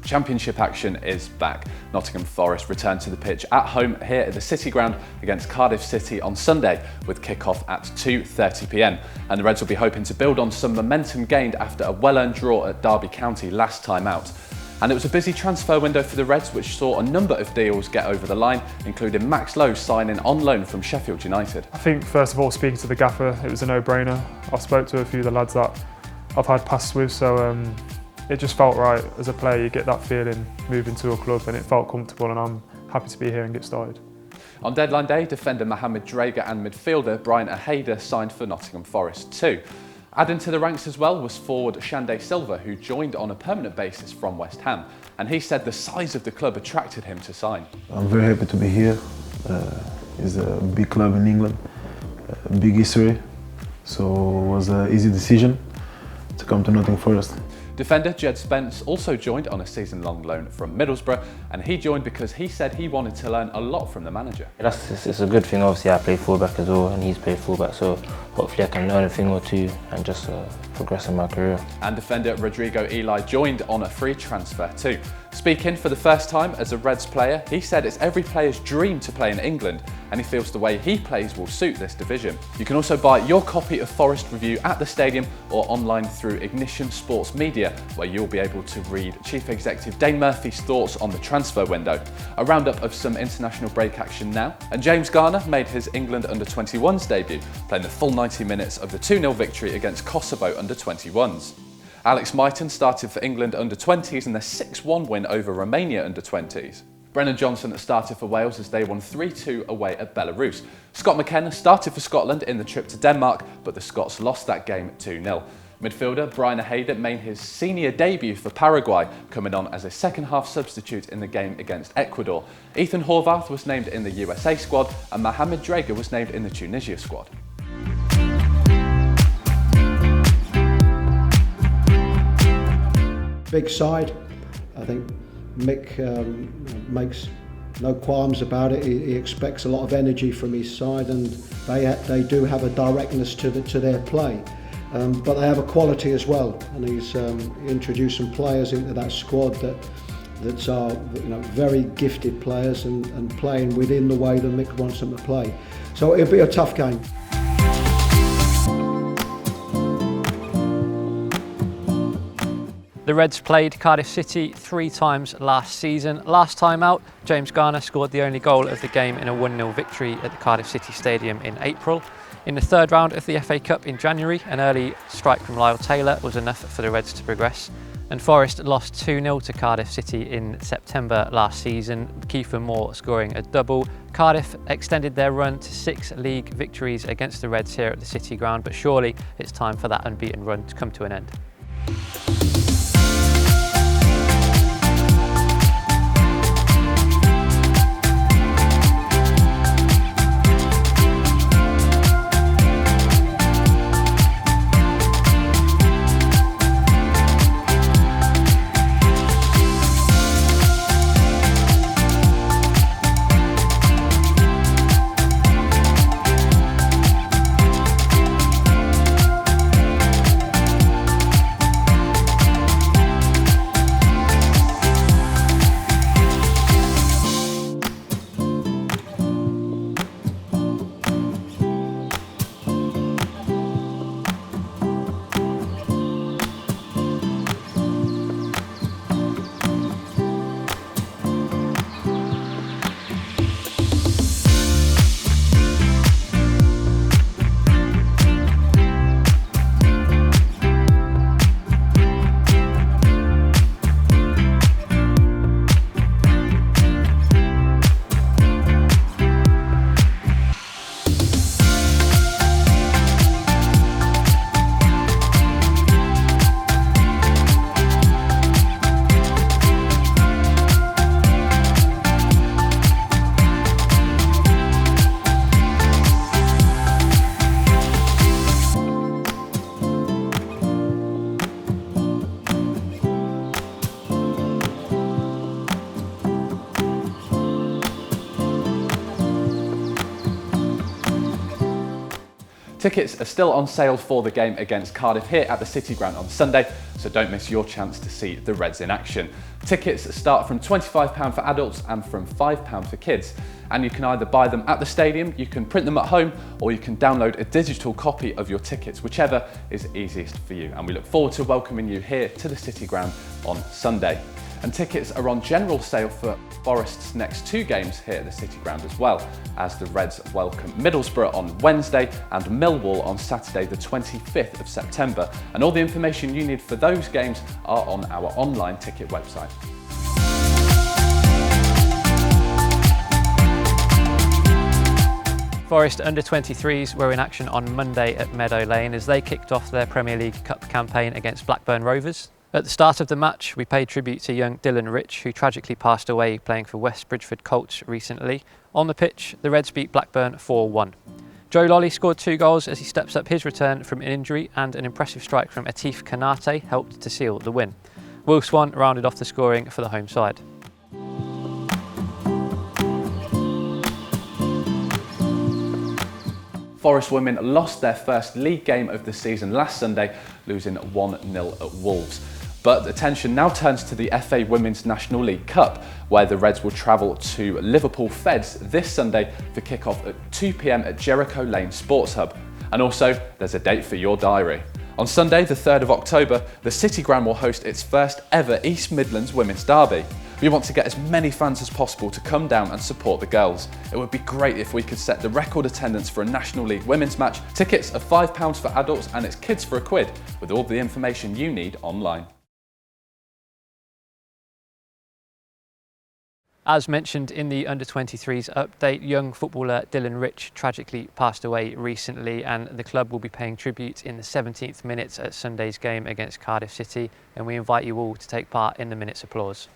Championship action is back. Nottingham Forest return to the pitch at home here at the City Ground against Cardiff City on Sunday, with kick-off at 2:30 p.m. And the Reds will be hoping to build on some momentum gained after a well-earned draw at Derby County last time out. And it was a busy transfer window for the Reds, which saw a number of deals get over the line, including Max Lowe signing on loan from Sheffield United. I think, first of all, speaking to the gaffer, it was a no-brainer. I spoke to a few of the lads that I've had passes with, so it just felt right. As a player, you get that feeling moving to a club, and it felt comfortable, and I'm happy to be here and get started. On deadline day, defender Mohamed Drager and midfielder Brian Aheda signed for Nottingham Forest too. Adding to the ranks as well was forward Shande Silva, who joined on a permanent basis from West Ham, and he said the size of the club attracted him to sign. I'm very happy to be here. It's a big club in England, big history, so it was an easy decision to come to Nottingham Forest. Defender Jed Spence also joined on a season-long loan from Middlesbrough, and he joined because he said he wanted to learn a lot from the manager. It's a good thing. Obviously I play fullback as well and he's played fullback, so hopefully I can learn a thing or two and just progress in my career. And defender Rodrigo Eli joined on a free transfer too. Speaking for the first time as a Reds player, he said it's every player's dream to play in England, and he feels the way he plays will suit this division. You can also buy your copy of Forest Review at the stadium or online through Ignition Sports Media, where you'll be able to read Chief Executive Dane Murphy's thoughts on the transfer window. A roundup of some international break action now, and James Garner made his England under-21s debut, playing the full 90 minutes of the 2-0 victory against Kosovo under-21s. Alex Mighton started for England under-20s in their 6-1 win over Romania under-20s. Brennan Johnson started for Wales as they won 3-2 away at Belarus. Scott McKenna started for Scotland in the trip to Denmark, but the Scots lost that game 2-0. Midfielder Brian Aheda made his senior debut for Paraguay, coming on as a second-half substitute in the game against Ecuador. Ethan Horvath was named in the USA squad, and Mohamed Drager was named in the Tunisia squad. Big side. I think Mick makes no qualms about it. He expects a lot of energy from his side, and they do have a directness to their play. But they have a quality as well, and he's introduced some players into that squad that are very gifted players and playing within the way that Mick wants them to play. So it'll be a tough game. The Reds played Cardiff City 3 times last season. Last time out, James Garner scored the only goal of the game in a 1-0 victory at the Cardiff City Stadium in April. In the third round of the FA Cup in January, an early strike from Lyle Taylor was enough for the Reds to progress. And Forest lost 2-0 to Cardiff City in September last season, Kiefer Moore scoring a double. Cardiff extended their run to 6 league victories against the Reds here at the City Ground, but surely it's time for that unbeaten run to come to an end. Tickets are still on sale for the game against Cardiff here at the City Ground on Sunday, so don't miss your chance to see the Reds in action. Tickets start from £25 for adults and from £5 for kids. And you can either buy them at the stadium, you can print them at home, or you can download a digital copy of your tickets, whichever is easiest for you. And we look forward to welcoming you here to the City Ground on Sunday. And tickets are on general sale for Forest's next 2 games here at the City Ground as well, as the Reds welcome Middlesbrough on Wednesday and Millwall on Saturday the 25th of September. And all the information you need for those games are on our online ticket website. Forest under-23s were in action on Monday at Meadow Lane as they kicked off their Premier League Cup campaign against Blackburn Rovers. At the start of the match, we paid tribute to young Dylan Rich, who tragically passed away playing for West Bridgford Colts recently. On the pitch, the Reds beat Blackburn 4-1. Joe Lolly scored 2 goals as he steps up his return from an injury, and an impressive strike from Atif Kanate helped to seal the win. Will Swan rounded off the scoring for the home side. Forest women lost their first league game of the season last Sunday, losing 1-0 at Wolves. But attention now turns to the FA Women's National League Cup, where the Reds will travel to Liverpool Feds this Sunday for kick-off at 2 p.m. at Jericho Lane Sports Hub. And also, there's a date for your diary. On Sunday, the 3rd of October, the City Ground will host its first ever East Midlands Women's Derby. We want to get as many fans as possible to come down and support the girls. It would be great if we could set the record attendance for a National League women's match. Tickets are £5 for adults and it's kids for £1, with all the information you need online. As mentioned in the under-23s update, young footballer Dylan Rich tragically passed away recently, and the club will be paying tribute in the 17th minute at Sunday's game against Cardiff City, and we invite you all to take part in the minute's applause.